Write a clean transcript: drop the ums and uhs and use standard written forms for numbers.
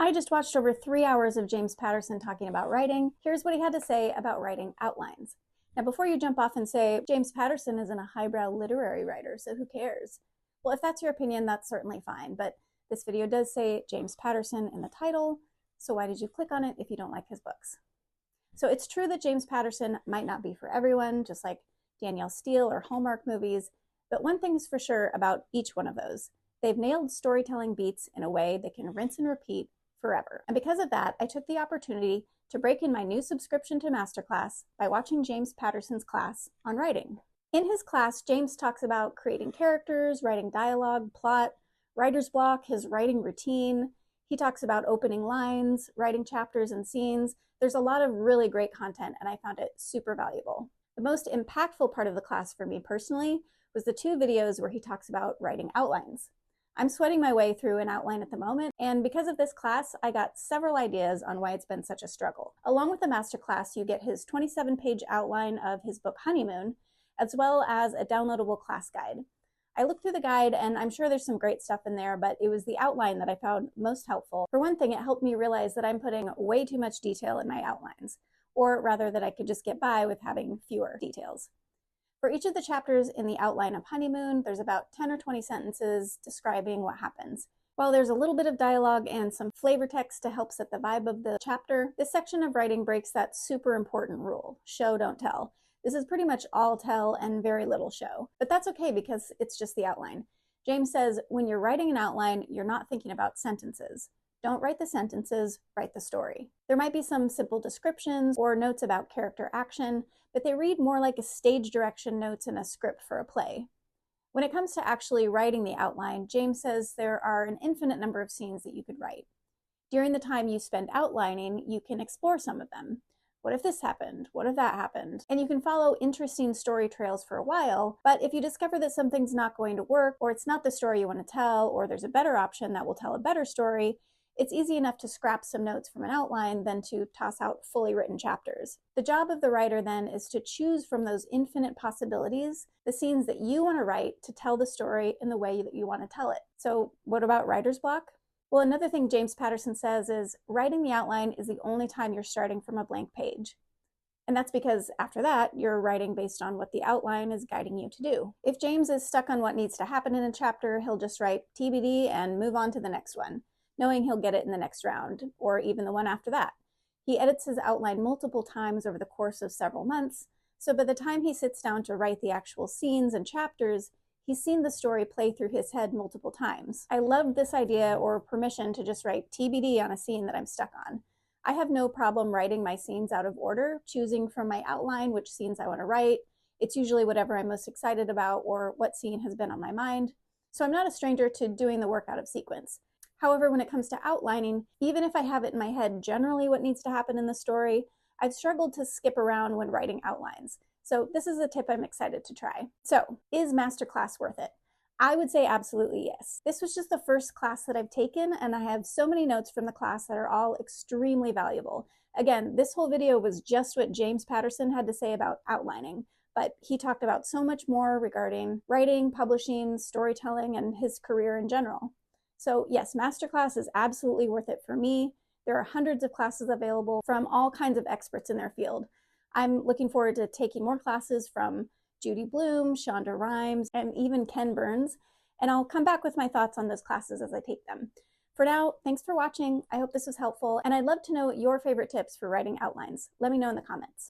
I just watched over 3 hours of James Patterson talking about writing. Here's what he had to say about writing outlines. Now, before you jump off and say, James Patterson isn't a highbrow literary writer, so who cares? Well, if that's your opinion, that's certainly fine, but this video does say James Patterson in the title, so why did you click on it if you don't like his books? So it's true that James Patterson might not be for everyone, just like Danielle Steele or Hallmark movies, but one thing's for sure about each one of those. They've nailed storytelling beats in a way that can rinse and repeat forever. And because of that, I took the opportunity to break in my new subscription to Masterclass by watching James Patterson's class on writing. In his class, James talks about creating characters, writing dialogue, plot, writer's block, his writing routine. He talks about opening lines, writing chapters and scenes. There's a lot of really great content, and I found it super valuable. The most impactful part of the class for me personally was the 2 videos where he talks about writing outlines. I'm sweating my way through an outline at the moment, and because of this class, I got several ideas on why it's been such a struggle. Along with the masterclass, you get his 27-page outline of his book Honeymoon, as well as a downloadable class guide. I looked through the guide, and I'm sure there's some great stuff in there, but it was the outline that I found most helpful. For one thing, it helped me realize that I'm putting way too much detail in my outlines, or rather that I could just get by with having fewer details. For each of the chapters in the outline of Honeymoon, there's about 10 or 20 sentences describing what happens. While there's a little bit of dialogue and some flavor text to help set the vibe of the chapter, this section of writing breaks that super important rule: show, don't tell. This is pretty much all tell and very little show, but that's okay because it's just the outline. James says, when you're writing an outline, you're not thinking about sentences. Don't write the sentences, write the story. There might be some simple descriptions or notes about character action, but they read more like a stage direction notes in a script for a play. When it comes to actually writing the outline, James says there are an infinite number of scenes that you could write. During the time you spend outlining, you can explore some of them. What if this happened? What if that happened? And you can follow interesting story trails for a while, but if you discover that something's not going to work, or it's not the story you want to tell, or there's a better option that will tell a better story, it's easy enough to scrap some notes from an outline than to toss out fully written chapters. The job of the writer then is to choose from those infinite possibilities the scenes that you want to write to tell the story in the way that you want to tell it. So what about writer's block? Well, another thing James Patterson says is writing the outline is the only time you're starting from a blank page. And that's because after that, you're writing based on what the outline is guiding you to do. If James is stuck on what needs to happen in a chapter, he'll just write TBD and move on to the next one, knowing he'll get it in the next round, or even the one after that. He edits his outline multiple times over the course of several months, so by the time he sits down to write the actual scenes and chapters, he's seen the story play through his head multiple times. I love this idea or permission to just write TBD on a scene that I'm stuck on. I have no problem writing my scenes out of order, choosing from my outline which scenes I want to write. It's usually whatever I'm most excited about or what scene has been on my mind. So I'm not a stranger to doing the work out of sequence. However, when it comes to outlining, even if I have it in my head generally what needs to happen in the story, I've struggled to skip around when writing outlines. So this is a tip I'm excited to try. So, is Masterclass worth it? I would say absolutely yes. This was just the first class that I've taken, and I have so many notes from the class that are all extremely valuable. Again, this whole video was just what James Patterson had to say about outlining, but he talked about so much more regarding writing, publishing, storytelling, and his career in general. So yes, Masterclass is absolutely worth it for me. There are hundreds of classes available from all kinds of experts in their field. I'm looking forward to taking more classes from Judy Blume, Shonda Rhimes, and even Ken Burns, and I'll come back with my thoughts on those classes as I take them. For now, thanks for watching. I hope this was helpful, and I'd love to know your favorite tips for writing outlines. Let me know in the comments.